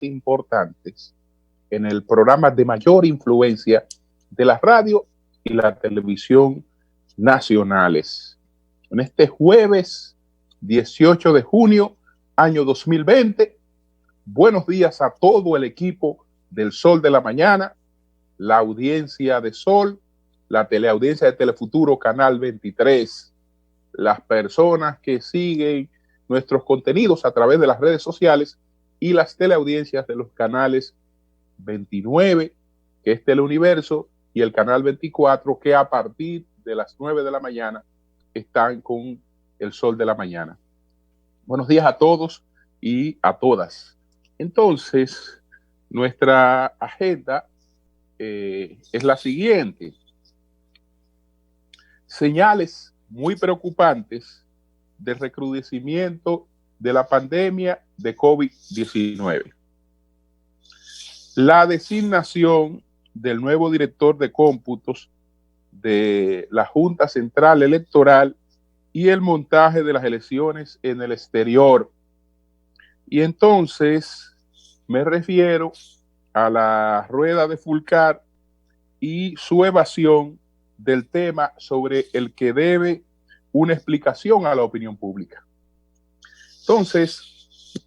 importantes en el programa de mayor influencia de la radio y la televisión nacionales. En este jueves 18 de junio, año 2020, buenos días a todo el equipo del Sol de la Mañana, la audiencia de Sol, la teleaudiencia de Telefuturo, Canal 23, las personas que siguen nuestros contenidos a través de las redes sociales y las teleaudiencias de los canales 29, que es Teleuniverso, y el canal 24, que a partir de las 9 de la mañana están con el Sol de la Mañana. Buenos días a todos y a todas. Entonces, nuestra agenda es la siguiente. Señales muy preocupantes del recrudecimiento de la pandemia de COVID-19. La designación del nuevo director de cómputos de la Junta Central Electoral y el montaje de las elecciones en el exterior. Y entonces me refiero a la rueda de Fulcar y su evasión del tema sobre el que debe una explicación a la opinión pública. Entonces,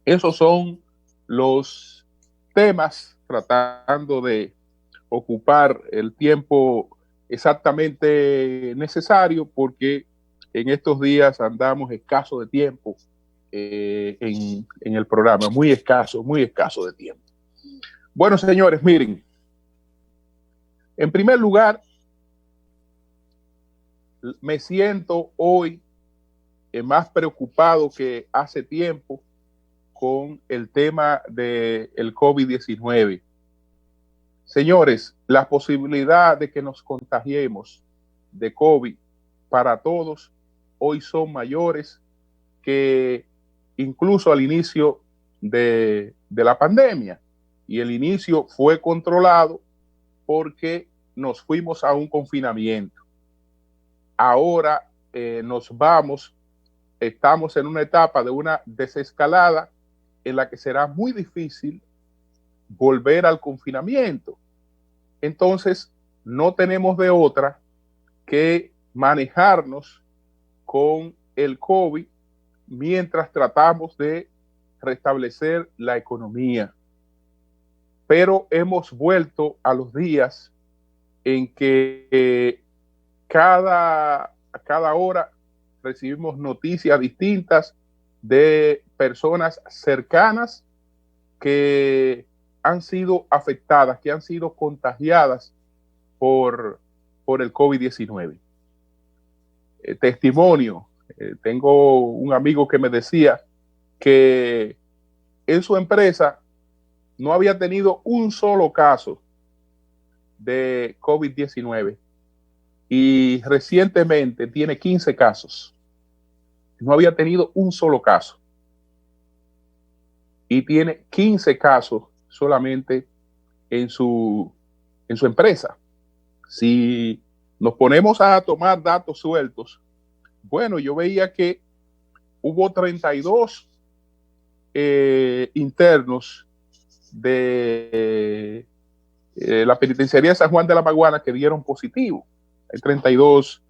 esos son los temas tratando de ocupar el tiempo exactamente necesario, porque en estos días andamos escaso de tiempo en el programa, muy escaso de tiempo. Bueno, señores, miren, en primer lugar, me siento hoy más preocupado que hace tiempo con el tema del COVID-19. Señores, la posibilidad de que nos contagiemos de COVID para todos hoy son mayores que incluso al inicio de la pandemia. Y el inicio fue controlado porque nos fuimos a un confinamiento. Ahora estamos en una etapa de una desescalada en la que será muy difícil volver al confinamiento. Entonces, no tenemos de otra que manejarnos con el COVID mientras tratamos de restablecer la economía. Pero hemos vuelto a los días en que cada hora recibimos noticias distintas de personas cercanas que han sido afectadas, que han sido contagiadas por el COVID-19. Testimonio, tengo un amigo que me decía que en su empresa no había tenido un solo caso de COVID-19 y recientemente tiene 15 casos. No había tenido un solo caso y tiene 15 casos solamente en su empresa. Si nos ponemos a tomar datos sueltos, bueno, yo veía que hubo 32 internos de la penitenciaría de San Juan de la Maguana que dieron positivo. Hay 32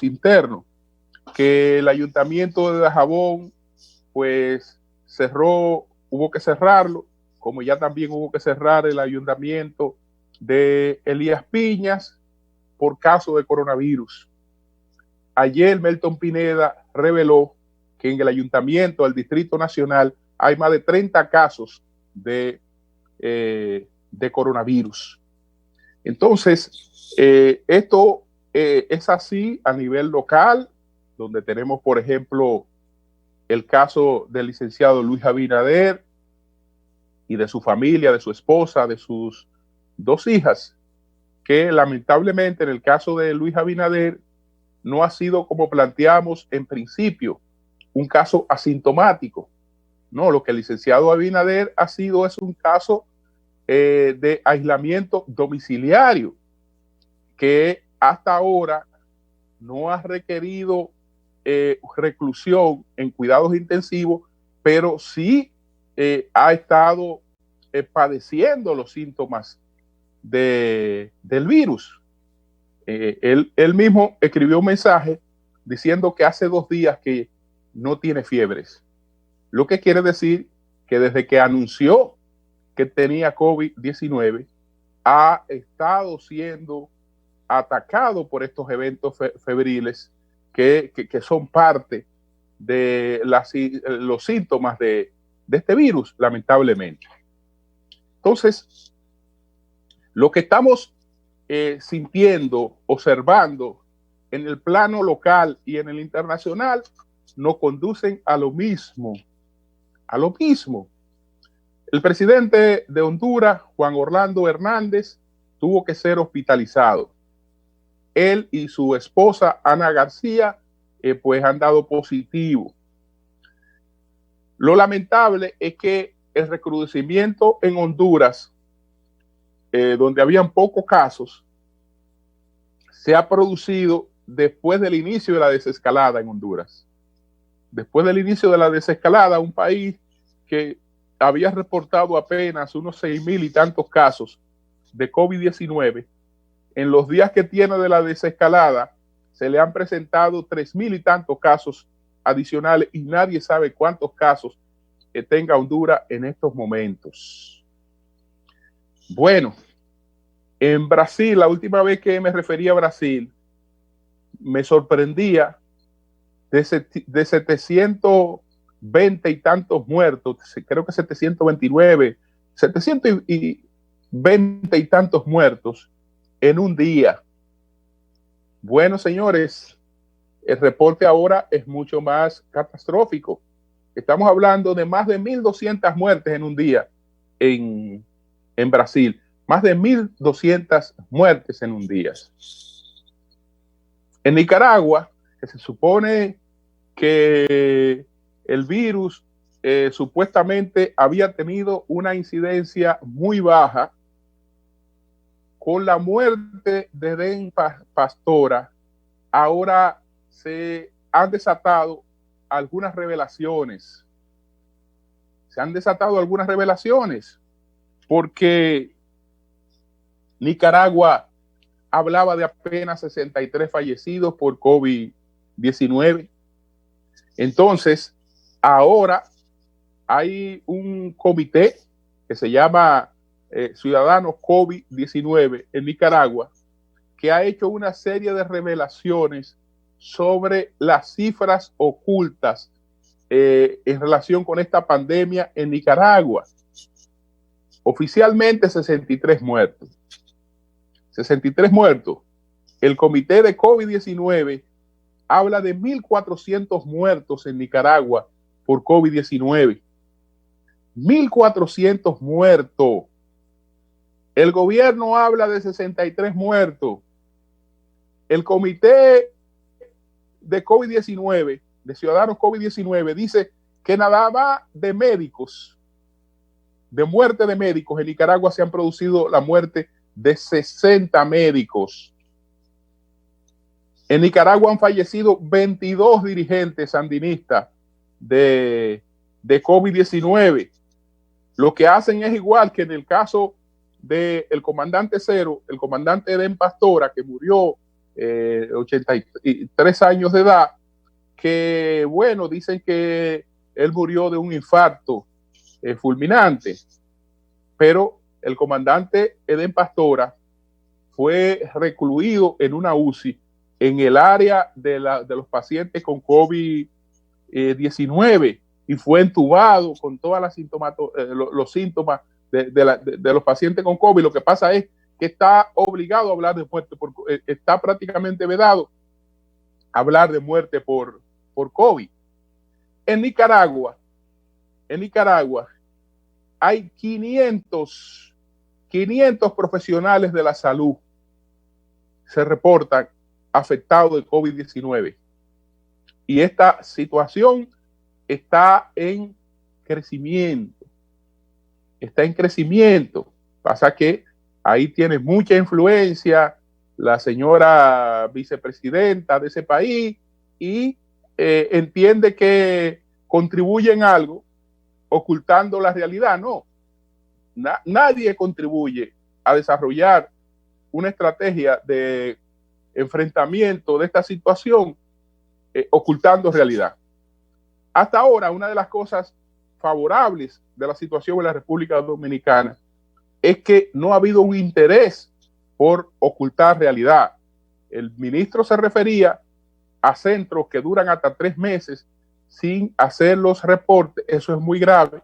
internos. Que el ayuntamiento de Dajabón pues hubo que cerrarlo, como ya también hubo que cerrar el ayuntamiento de Elías Piñas por caso de coronavirus. Ayer Melton Pineda reveló que en el ayuntamiento del Distrito Nacional hay más de 30 casos de coronavirus. Entonces, esto es así a nivel local, donde tenemos, por ejemplo, el caso del licenciado Luis Abinader y de su familia, de su esposa, de sus 2 hijas, que lamentablemente en el caso de Luis Abinader no ha sido como planteamos en principio, un caso asintomático. No, lo que el licenciado Abinader ha sido es un caso de aislamiento domiciliario, que hasta ahora no ha requerido reclusión en cuidados intensivos, pero sí ha estado padeciendo los síntomas del virus. Él mismo escribió un mensaje diciendo que hace 2 días que no tiene fiebres, lo que quiere decir que desde que anunció que tenía COVID-19 ha estado siendo atacado por estos eventos febriles que son parte de los síntomas de este virus, lamentablemente. Entonces, lo que estamos sintiendo, observando en el plano local y en el internacional, nos conducen a lo mismo, a lo mismo. El presidente de Honduras, Juan Orlando Hernández, tuvo que ser hospitalizado. Él y su esposa, Ana García, pues han dado positivo. Lo lamentable es que el recrudecimiento en Honduras, donde habían pocos casos, se ha producido después del inicio de la desescalada en Honduras. Después del inicio de la desescalada, un país que había reportado apenas unos 6,000 y tantos casos de COVID-19, en los días que tiene de la desescalada, se le han presentado 3,000 y tantos casos adicionales y nadie sabe cuántos casos tenga Honduras en estos momentos. Bueno, en Brasil, la última vez que me referí a Brasil, me sorprendía de 720 y tantos muertos, creo que 729, 720 y tantos muertos en un día. Bueno, señores, el reporte ahora es mucho más catastrófico. Estamos hablando de más de 1,200 muertes en un día en Brasil. Más de 1,200 muertes en un día. En Nicaragua, que se supone que el virus supuestamente había tenido una incidencia muy baja, con la muerte de Den Pastora, ahora se han desatado algunas revelaciones. Se han desatado algunas revelaciones porque Nicaragua hablaba de apenas 63 fallecidos por COVID-19. Entonces, ahora hay un comité que se llama Ciudadanos COVID-19 en Nicaragua, que ha hecho una serie de revelaciones sobre las cifras ocultas en relación con esta pandemia en Nicaragua. Oficialmente 63 muertos. 63 muertos. El comité de COVID-19 habla de 1,400 muertos en Nicaragua por COVID-19. 1,400 muertos. El gobierno habla de 63 muertos. El comité de COVID-19, de ciudadanos COVID-19, dice que nada más de médicos, de muerte de médicos, en Nicaragua se han producido la muerte de 60 médicos. En Nicaragua han fallecido 22 dirigentes sandinistas de COVID-19. Lo que hacen es igual que en el caso del comandante Cero, el comandante Den Pastora, que murió 83 años de edad, que bueno, dicen que él murió de un infarto fulminante, pero el comandante Den Pastora fue recluido en una UCI en el área de los pacientes con COVID-19 y fue entubado con todas las los síntomas de los pacientes con COVID. Lo que pasa es que está obligado a hablar de muerte, está prácticamente vedado hablar de muerte por COVID. En Nicaragua hay 500 profesionales de la salud se reportan afectados de COVID-19. Y esta situación está en crecimiento. Está en crecimiento. Pasa que ahí tiene mucha influencia la señora vicepresidenta de ese país y entiende que contribuye en algo ocultando la realidad, no. Nadie contribuye a desarrollar una estrategia de enfrentamiento de esta situación ocultando realidad. Hasta ahora, una de las cosas favorables de la situación en la República Dominicana es que no ha habido un interés por ocultar realidad. El ministro se refería a centros que duran hasta 3 meses sin hacer los reportes. Eso es muy grave.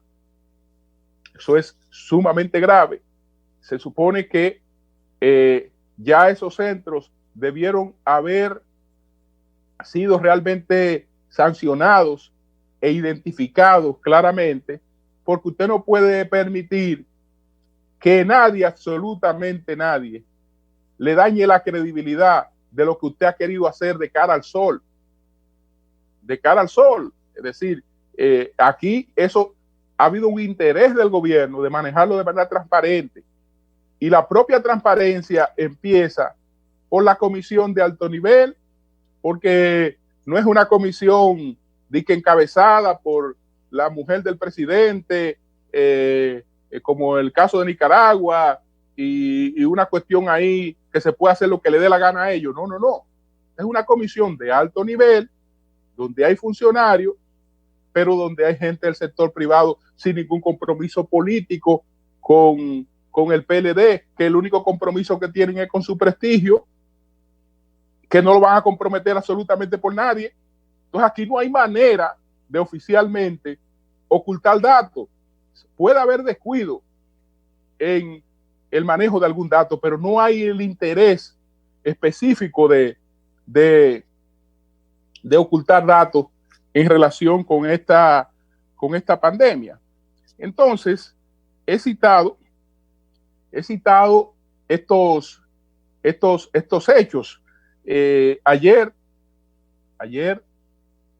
Eso es sumamente grave. Se supone que ya esos centros debieron haber sido realmente sancionados e identificados claramente, porque usted no puede permitir que nadie, absolutamente nadie, le dañe la credibilidad de lo que usted ha querido hacer de cara al sol. De cara al sol. Es decir, aquí eso ha habido un interés del gobierno de manejarlo de manera transparente. Y la propia transparencia empieza por la comisión de alto nivel, porque no es una comisión encabezada por la mujer del presidente, como el caso de Nicaragua, y una cuestión ahí que se puede hacer lo que le dé la gana a ellos. No, no, no. Es una comisión de alto nivel, donde hay funcionarios, pero donde hay gente del sector privado sin ningún compromiso político con el PLD, que el único compromiso que tienen es con su prestigio, que no lo van a comprometer absolutamente por nadie. Entonces aquí no hay manera de oficialmente ocultar datos. Puede haber descuido en el manejo de algún dato, pero no hay el interés específico de ocultar datos en relación con esta pandemia. Entonces, he citado estos hechos. Ayer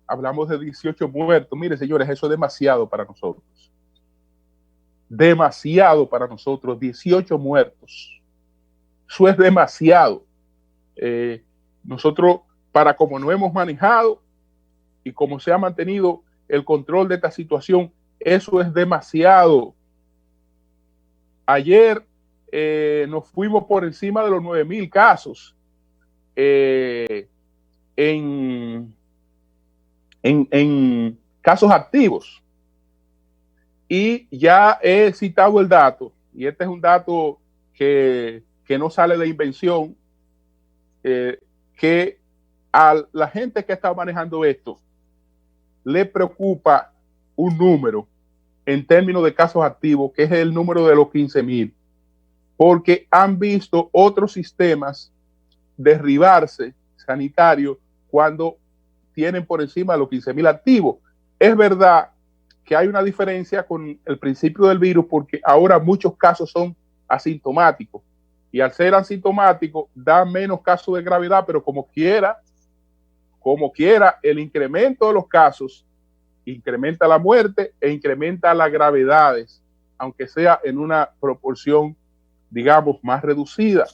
hablamos de 18 muertos. Mire, señores, eso es demasiado para nosotros. Demasiado para nosotros, 18 muertos. Eso es demasiado. Nosotros, para como nos hemos manejado y como se ha mantenido el control de esta situación, eso es demasiado. Ayer nos fuimos por encima de los 9,000 casos en casos activos. Y ya he citado el dato, y este es un dato que no sale de invención, que a la gente que está manejando esto le preocupa un número en términos de casos activos, que es el número de los 15,000, porque han visto otros sistemas derribarse sanitarios cuando tienen por encima de los 15,000 activos. Es verdad que hay una diferencia con el principio del virus, porque ahora muchos casos son asintomáticos, y al ser asintomáticos da menos casos de gravedad, pero como quiera, el incremento de los casos incrementa la muerte e incrementa las gravedades, aunque sea en una proporción, digamos, más reducida.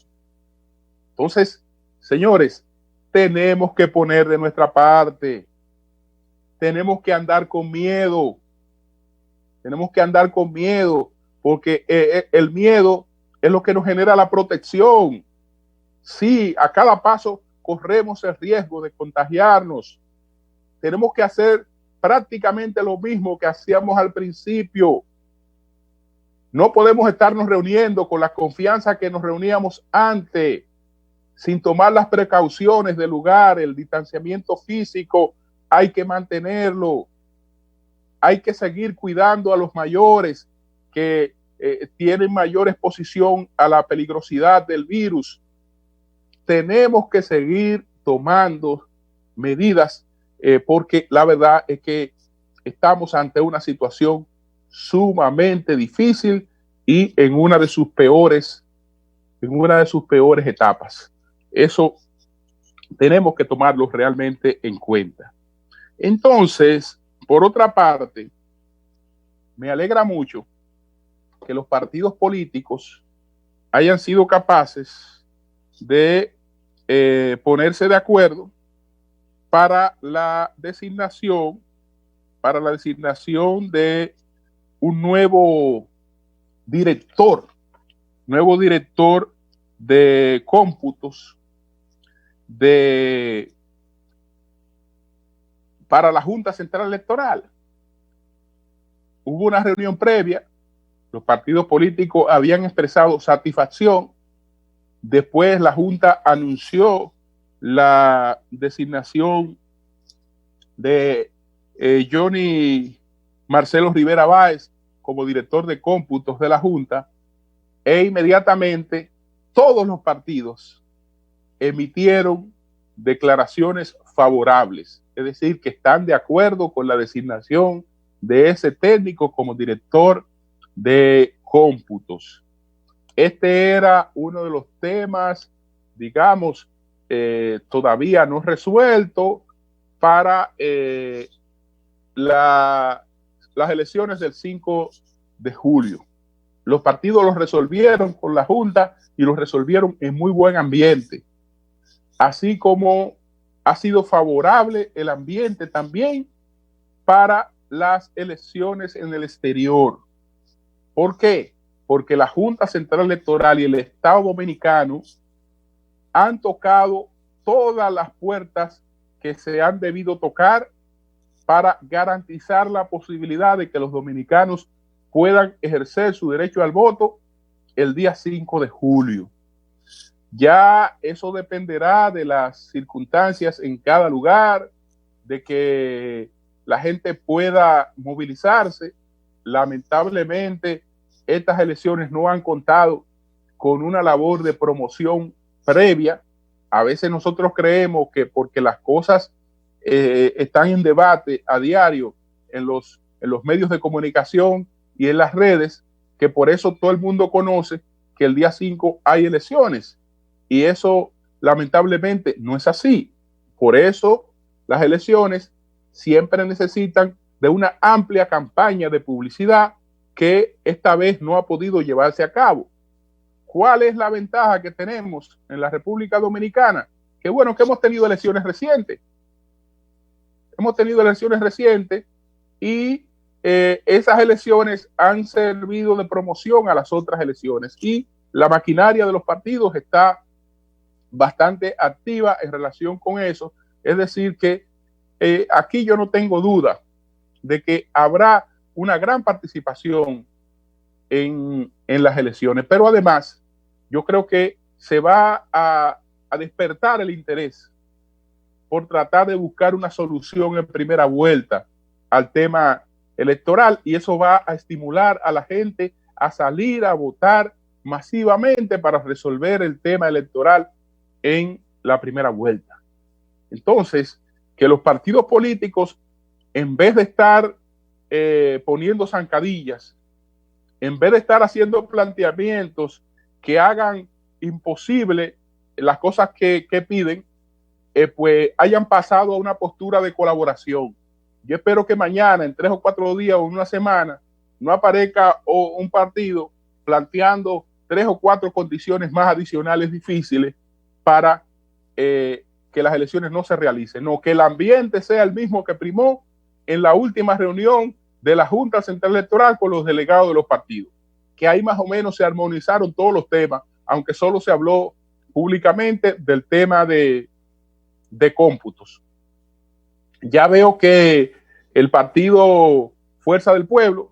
Entonces, señores, tenemos que poner de nuestra parte. Tenemos que andar con miedo. Tenemos que andar con miedo, porque el miedo es lo que nos genera la protección. Sí, a cada paso corremos el riesgo de contagiarnos. Tenemos que hacer prácticamente lo mismo que hacíamos al principio. No podemos estarnos reuniendo con la confianza que nos reuníamos antes, sin tomar las precauciones del lugar. El distanciamiento físico hay que mantenerlo. Hay que seguir cuidando a los mayores que tienen mayor exposición a la peligrosidad del virus. Tenemos que seguir tomando medidas porque la verdad es que estamos ante una situación sumamente difícil y en una de sus peores etapas. Eso tenemos que tomarlo realmente en cuenta. Entonces, por otra parte, me alegra mucho que los partidos políticos hayan sido capaces de ponerse de acuerdo para la designación de un nuevo director de cómputos para la Junta Central Electoral. Hubo una reunión previa, los partidos políticos habían expresado satisfacción, después la Junta anunció la designación de Johnny Marcelo Rivera Báez como director de cómputos de la Junta, e inmediatamente todos los partidos emitieron declaraciones favorables, es decir, que están de acuerdo con la designación de ese técnico como director de cómputos. Este era uno de los temas, digamos, todavía no resuelto para las elecciones del 5 de julio. Los partidos los resolvieron con la Junta y los resolvieron en muy buen ambiente. Así como ha sido favorable el ambiente también para las elecciones en el exterior. ¿Por qué? Porque la Junta Central Electoral y el Estado Dominicano han tocado todas las puertas que se han debido tocar para garantizar la posibilidad de que los dominicanos puedan ejercer su derecho al voto el día 5 de julio. Ya eso dependerá de las circunstancias en cada lugar, de que la gente pueda movilizarse. Lamentablemente, estas elecciones no han contado con una labor de promoción previa. A veces nosotros creemos que porque las cosas están en debate a diario en los medios de comunicación y en las redes, que por eso todo el mundo conoce que el día 5 hay elecciones. Y eso lamentablemente no es así. Por eso las elecciones siempre necesitan de una amplia campaña de publicidad que esta vez no ha podido llevarse a cabo. ¿Cuál es la ventaja que tenemos en la República Dominicana? Que bueno, que hemos tenido elecciones recientes. Hemos tenido elecciones recientes y esas elecciones han servido de promoción a las otras elecciones y la maquinaria de los partidos está bastante activa en relación con eso. Es decir que aquí yo no tengo duda de que habrá una gran participación en las elecciones, pero además yo creo que se va a despertar el interés por tratar de buscar una solución en primera vuelta al tema electoral, y eso va a estimular a la gente a salir a votar masivamente para resolver el tema electoral en la primera vuelta. Entonces, que los partidos políticos, en vez de estar poniendo zancadillas, en vez de estar haciendo planteamientos que hagan imposible las cosas que piden, pues hayan pasado a una postura de colaboración. Yo espero que mañana, en 3 o 4 días o en una semana, no aparezca un partido planteando 3 o 4 condiciones más adicionales difíciles para que las elecciones no se realicen. No, que el ambiente sea el mismo que primó en la última reunión de la Junta Central Electoral con los delegados de los partidos, que ahí más o menos se armonizaron todos los temas, aunque solo se habló públicamente del tema de cómputos. Ya veo que el partido Fuerza del Pueblo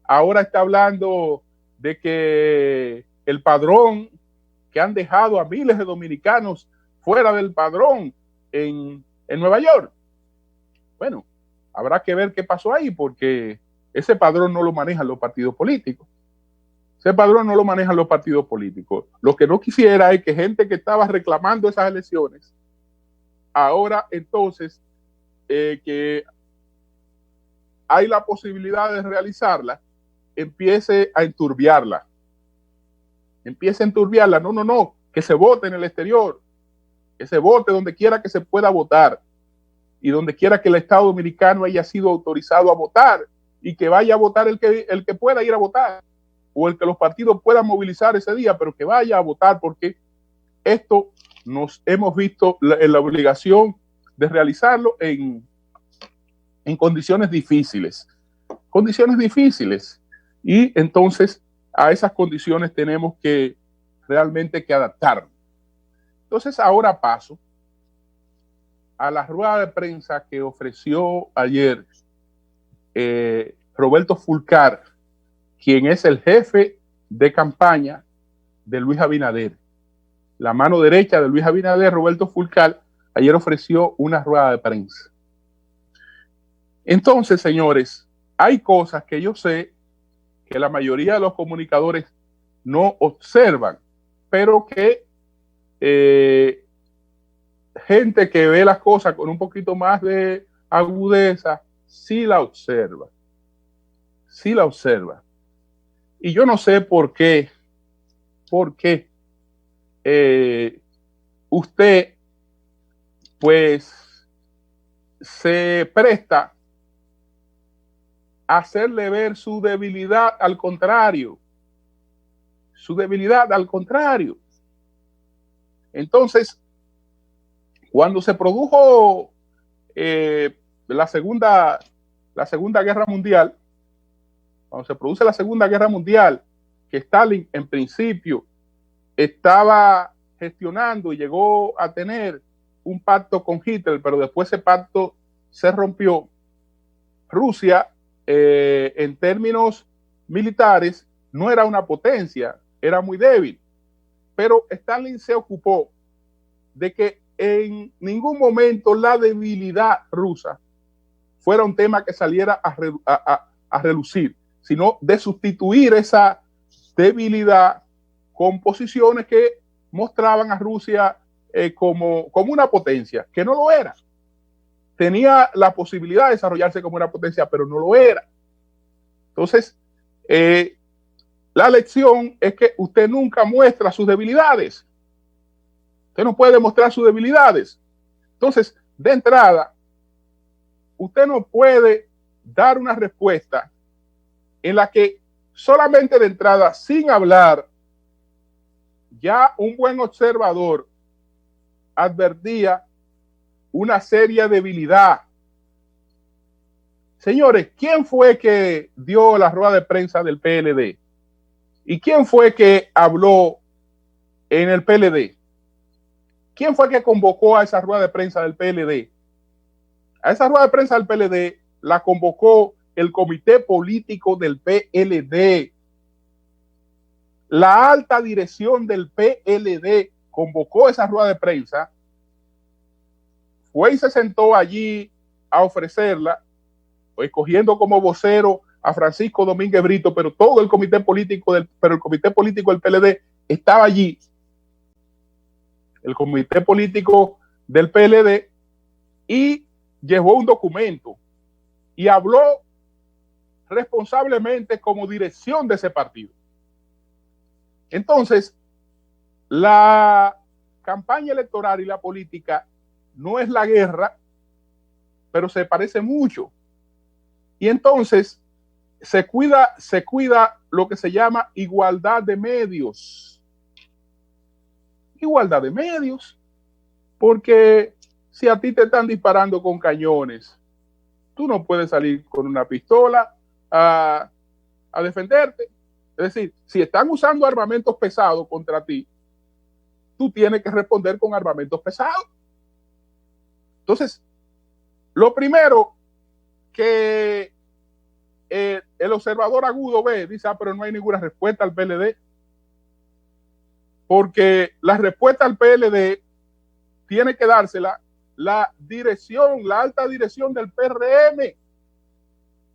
ahora está hablando de que el padrón, que han dejado a miles de dominicanos fuera del padrón en Nueva York. Bueno, habrá que ver qué pasó ahí, porque ese padrón no lo manejan los partidos políticos. Ese padrón no lo manejan los partidos políticos. Lo que no quisiera es que gente que estaba reclamando esas elecciones, ahora entonces que hay la posibilidad de realizarla, empiece a enturbiarla. No, que se vote en el exterior, que se vote donde quiera que se pueda votar y donde quiera que el Estado Dominicano haya sido autorizado a votar, y que vaya a votar el que pueda ir a votar, o el que los partidos puedan movilizar ese día, pero que vaya a votar, porque esto nos hemos visto en la obligación de realizarlo en condiciones difíciles. condiciones difíciles. Y entonces a esas condiciones tenemos que realmente que adaptarnos. Entonces ahora paso a la rueda de prensa que ofreció ayer Roberto Fulcar, quien es el jefe de campaña de Luis Abinader. La mano derecha de Luis Abinader, Roberto Fulcar, ayer ofreció una rueda de prensa. Entonces, señores, hay cosas que yo sé que la mayoría de los comunicadores no observan, pero que gente que ve las cosas con un poquito más de agudeza, sí la observa. Sí la observa. Y yo no sé por qué usted pues se presta a hacerle ver su debilidad al contrario. Su debilidad al contrario. Entonces, cuando se produjo la Segunda Guerra Mundial, cuando se produce la Segunda Guerra Mundial, que Stalin en principio estaba gestionando y llegó a tener un pacto con Hitler, pero después ese pacto se rompió. Rusia, en términos militares, no era una potencia, era muy débil, pero Stalin se ocupó de que en ningún momento la debilidad rusa fuera un tema que saliera a relucir, sino de sustituir esa debilidad con posiciones que mostraban a Rusia como una potencia, que no lo era. Tenía la posibilidad de desarrollarse como una potencia, pero no lo era. Entonces, la lección es que usted nunca muestra sus debilidades. Usted no puede mostrar sus debilidades. Entonces, de entrada, usted no puede dar una respuesta en la que solamente de entrada, sin hablar, ya un buen observador advertía una seria debilidad. Señores, ¿quién fue que dio la rueda de prensa del PLD? ¿Y quién fue que habló en el PLD? ¿Quién fue que convocó a esa rueda de prensa del PLD? A esa rueda de prensa del PLD la convocó el comité político del PLD. La alta dirección del PLD convocó esa rueda de prensa, fue y se sentó allí a ofrecerla, escogiendo como vocero a Francisco Domínguez Brito, pero todo el comité político del PLD estaba allí. El comité político del PLD, y llevó un documento y habló responsablemente como dirección de ese partido. Entonces, la campaña electoral y la política no es la guerra, pero se parece mucho. Y entonces se cuida lo que se llama igualdad de medios. Igualdad de medios, porque si a ti te están disparando con cañones, tú no puedes salir con una pistola a defenderte. Es decir, si están usando armamentos pesados contra ti, tú tienes que responder con armamentos pesados. Entonces, lo primero que el observador agudo ve, dice, pero no hay ninguna respuesta al PLD. Porque la respuesta al PLD tiene que dársela la dirección, la alta dirección del PRM.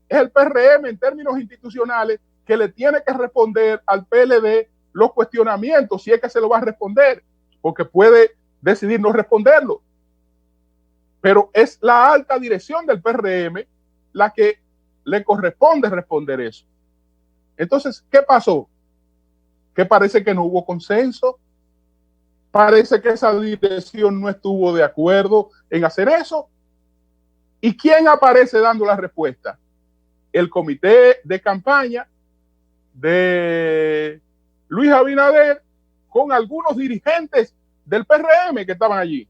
Es el PRM en términos institucionales que le tiene que responder al PLD los cuestionamientos, si es que se lo va a responder, porque puede decidir no responderlo. Pero es la alta dirección del PRM la que le corresponde responder eso. Entonces, ¿qué pasó? Que parece que no hubo consenso, parece que esa dirección no estuvo de acuerdo en hacer eso. ¿Y quién aparece dando la respuesta? El comité de campaña de Luis Abinader con algunos dirigentes del PRM que estaban allí.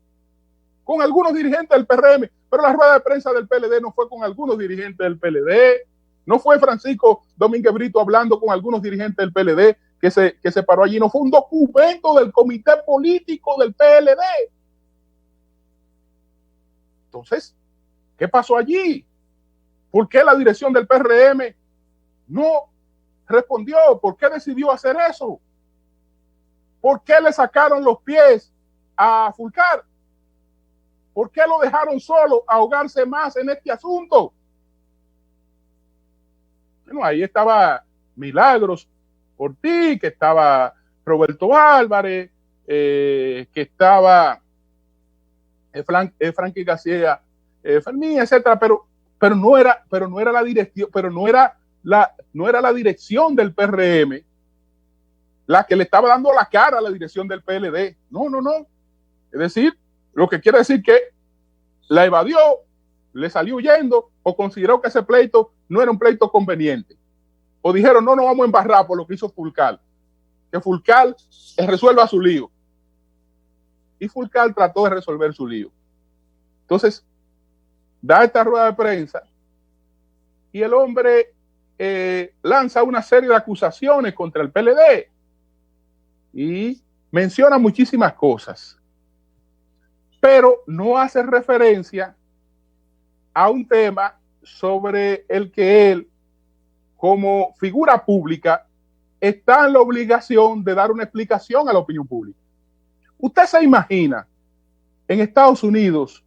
Con algunos dirigentes del PRM, pero la rueda de prensa del PLD no fue con algunos dirigentes del PLD, No fue Francisco Domínguez Brito hablando con algunos dirigentes del PLD que se paró allí. No fue un documento del comité político del PLD. Entonces, ¿qué pasó allí? ¿Por qué la dirección del PRM no respondió? ¿Por qué decidió hacer eso? ¿Por qué le sacaron los pies a Fulcar? ¿Por qué lo dejaron solo ahogarse más en este asunto? Bueno, ahí estaba Milagros Ortiz, que estaba Roberto Álvarez, que estaba Frankie García Fermín, etcétera, pero no era la dirección, no era la dirección del PRM la que le estaba dando la cara a la dirección del PLD. No. Es decir, lo que quiere decir que la evadió, le salió huyendo o consideró que ese pleito no era un pleito conveniente. O dijeron, no nos vamos a embarrar por lo que hizo Fulcar. Que Fulcar resuelva su lío. Y Fulcar trató de resolver su lío. Entonces, da esta rueda de prensa y el hombre lanza una serie de acusaciones contra el PLD y menciona muchísimas cosas, pero no hace referencia a un tema sobre el que él, como figura pública, está en la obligación de dar una explicación a la opinión pública. ¿Usted se imagina en Estados Unidos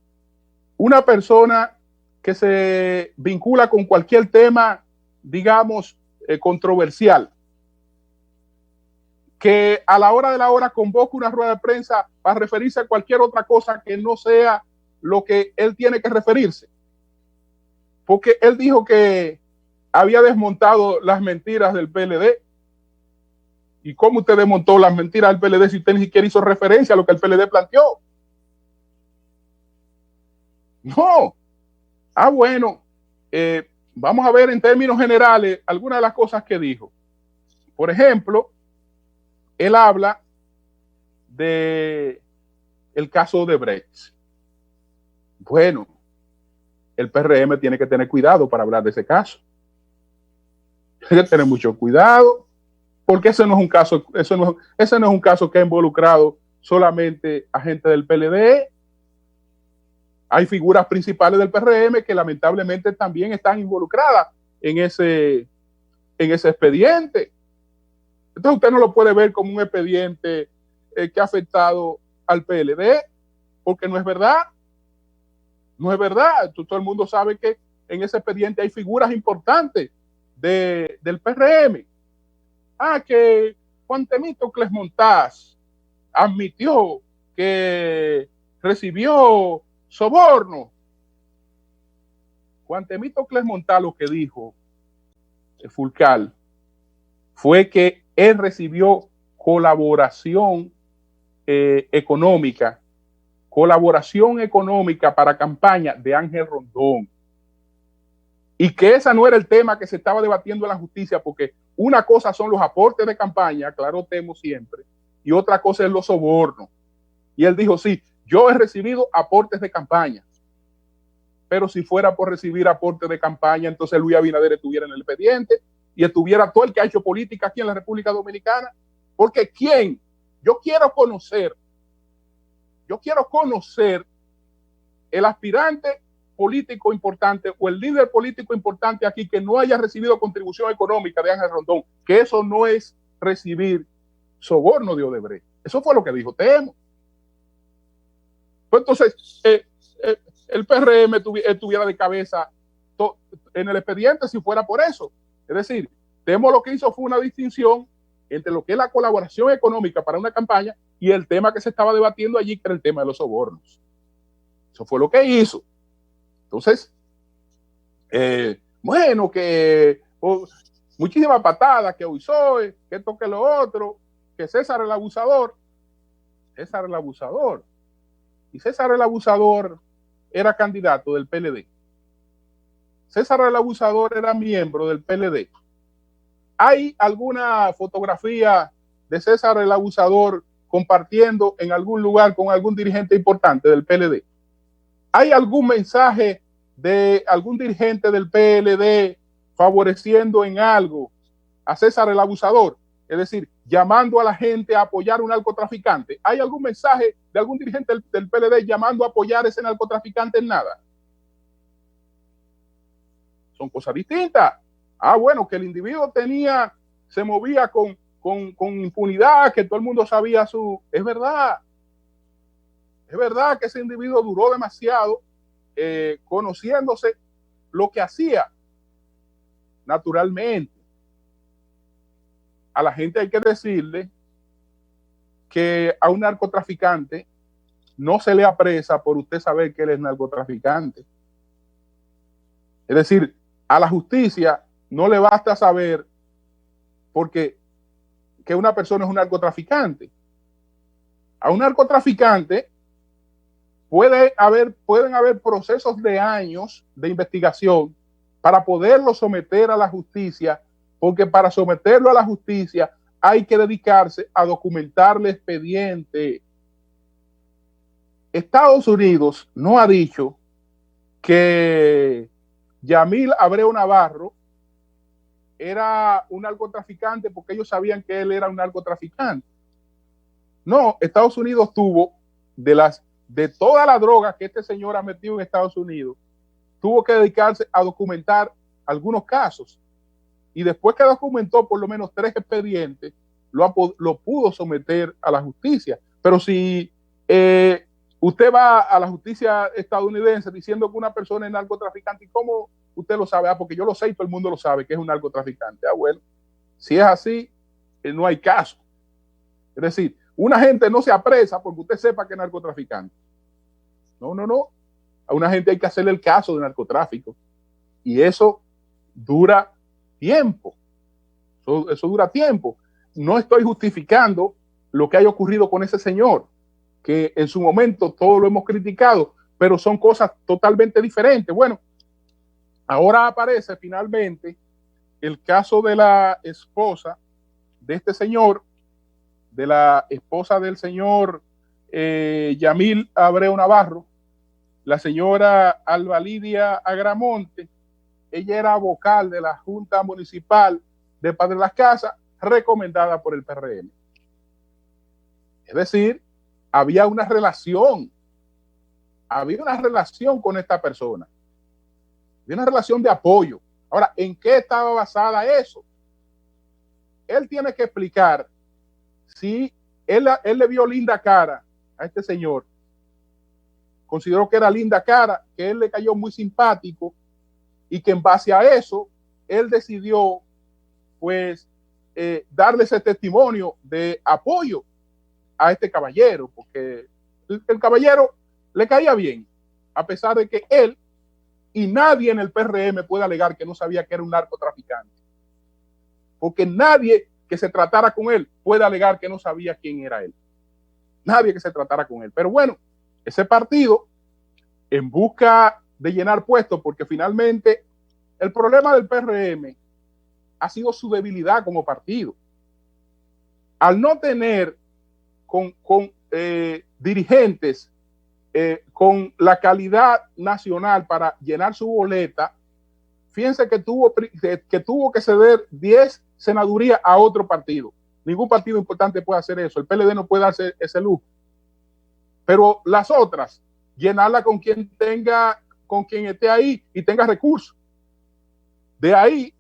una persona que se vincula con cualquier tema, digamos, controversial, que a la hora de la hora convoca una rueda de prensa para referirse a cualquier otra cosa que no sea lo que él tiene que referirse? Porque él dijo que había desmontado las mentiras del PLD. ¿Y cómo usted desmontó las mentiras del PLD si usted ni siquiera hizo referencia a lo que el PLD planteó? No. Bueno, vamos a ver en términos generales algunas de las cosas que dijo. Por ejemplo, él habla de el caso de Brecht. Bueno, el PRM tiene que tener cuidado para hablar de ese caso. Tiene que tener mucho cuidado, porque ese no es un caso que ha involucrado solamente a gente del PLD. Hay figuras principales del PRM que lamentablemente también están involucradas en ese expediente. Entonces usted no lo puede ver como un expediente que ha afectado al PLD, porque no es verdad. No es verdad. Todo el mundo sabe que en ese expediente hay figuras importantes del PRM. Que Juan Temístocles Montaz admitió que recibió soborno. Juan Temístocles Montaz lo que dijo Fulcar fue que él recibió colaboración económica para campaña de Ángel Rondón. Y que ese no era el tema que se estaba debatiendo en la justicia, porque una cosa son los aportes de campaña, claro, temo siempre, y otra cosa es los sobornos. Y él dijo, sí, yo he recibido aportes de campaña, pero si fuera por recibir aportes de campaña, entonces Luis Abinader estuviera en el expediente y estuviera todo el que ha hecho política aquí en la República Dominicana. Porque yo quiero conocer el aspirante político importante o el líder político importante aquí que no haya recibido contribución económica de Ángel Rondón, que eso no es recibir soborno de Odebrecht. Eso fue lo que dijo Temo. Entonces, el PRM estuviera de cabeza en el expediente si fuera por eso. Es decir, Temo lo que hizo fue una distinción entre lo que es la colaboración económica para una campaña y el tema que se estaba debatiendo allí, que era el tema de los sobornos. Eso fue lo que hizo. Entonces, bueno, que muchísimas patadas, que Uisoe, que esto, que lo otro, que César el abusador. Y César el abusador era candidato del PLD. César el abusador era miembro del PLD. ¿Hay alguna fotografía de César el abusador compartiendo en algún lugar con algún dirigente importante del PLD? ¿Hay algún mensaje de algún dirigente del PLD favoreciendo en algo a César el Abusador, es decir, llamando a la gente a apoyar a un narcotraficante. ¿Hay algún mensaje de algún dirigente del PLD llamando a apoyar a ese narcotraficante? En nada. Son cosas distintas. Bueno, que el individuo se movía con impunidad, que todo el mundo sabía Es verdad que ese individuo duró demasiado conociéndose lo que hacía. Naturalmente, a la gente hay que decirle que a un narcotraficante no se le apresa por usted saber que él es narcotraficante. Es decir, a la justicia no le basta saber porque que una persona es un narcotraficante. A un narcotraficante pueden haber procesos de años de investigación para poderlo someter a la justicia, porque para someterlo a la justicia hay que dedicarse a documentar el expediente. Estados Unidos no ha dicho que Yamil Abreu Navarro era un narcotraficante porque ellos sabían que él era un narcotraficante. No, Estados Unidos tuvo de toda la droga que este señor ha metido en Estados Unidos, tuvo que dedicarse a documentar algunos casos. Y después que documentó por lo menos 3 expedientes, lo pudo someter a la justicia. Pero si usted va a la justicia estadounidense diciendo que una persona es narcotraficante, ¿y cómo usted lo sabe? Porque yo lo sé y todo el mundo lo sabe que es un narcotraficante. Bueno, si es así, no hay caso. Es decir, una gente no se apresa porque usted sepa que es narcotraficante. No. A una gente hay que hacerle el caso de narcotráfico. Y eso dura tiempo. Eso dura tiempo. No estoy justificando lo que haya ocurrido con ese señor, que en su momento todos lo hemos criticado, pero son cosas totalmente diferentes. Bueno, ahora aparece finalmente el caso de la esposa de este señor, de la esposa del señor Yamil Abreu Navarro, la señora Alba Lidia Agramonte. Ella era vocal de la Junta Municipal de Padre Las Casas, recomendada por el PRM. Es decir, había una relación con esta persona. Había una relación de apoyo. Ahora, ¿en qué estaba basada eso? Él tiene que explicar si él le vio linda cara a este señor, consideró que era linda cara, que él le cayó muy simpático y que en base a eso él decidió pues darle ese testimonio de apoyo a este caballero, porque el caballero le caía bien, a pesar de que él y nadie en el PRM puede alegar que no sabía que era un narcotraficante, porque nadie que se tratara con él puede alegar que no sabía quién era él. Nadie que se tratara con él. Pero bueno, ese partido, en busca de llenar puestos, porque finalmente el problema del PRM ha sido su debilidad como partido. Al no tener con dirigentes con la calidad nacional para llenar su boleta, fíjense que tuvo que ceder 10 senadurías a otro partido. Ningún partido importante puede hacer eso. El PLD no puede darse ese lujo. Pero las otras, llenarla con quien esté ahí y tenga recursos. De ahí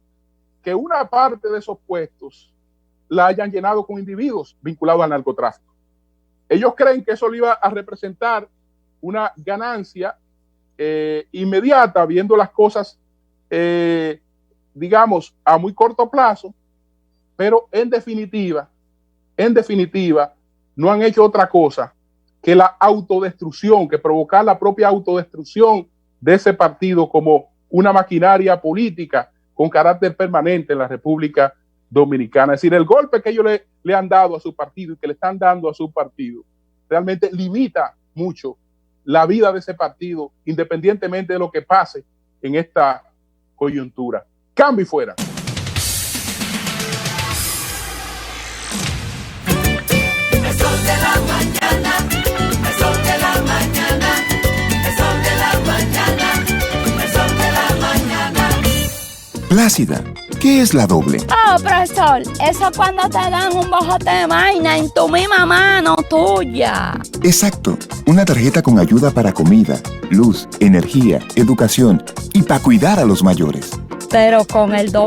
que una parte de esos puestos la hayan llenado con individuos vinculados al narcotráfico. Ellos creen que eso le iba a representar una ganancia inmediata, viendo las cosas, digamos, a muy corto plazo, pero en definitiva, no han hecho otra cosa que la autodestrucción, que provocar la propia autodestrucción de ese partido como una maquinaria política con carácter permanente en la República Dominicana. Es decir, el golpe que ellos le han dado a su partido y que le están dando a su partido realmente limita mucho la vida de ese partido, independientemente de lo que pase en esta coyuntura. Cambio y fuera. Plácida, ¿qué es la doble? Oh, profesor, eso es cuando te dan un bojote de vaina en tu misma mano tuya. Exacto, una tarjeta con ayuda para comida, luz, energía, educación y para cuidar a los mayores. Pero con el doble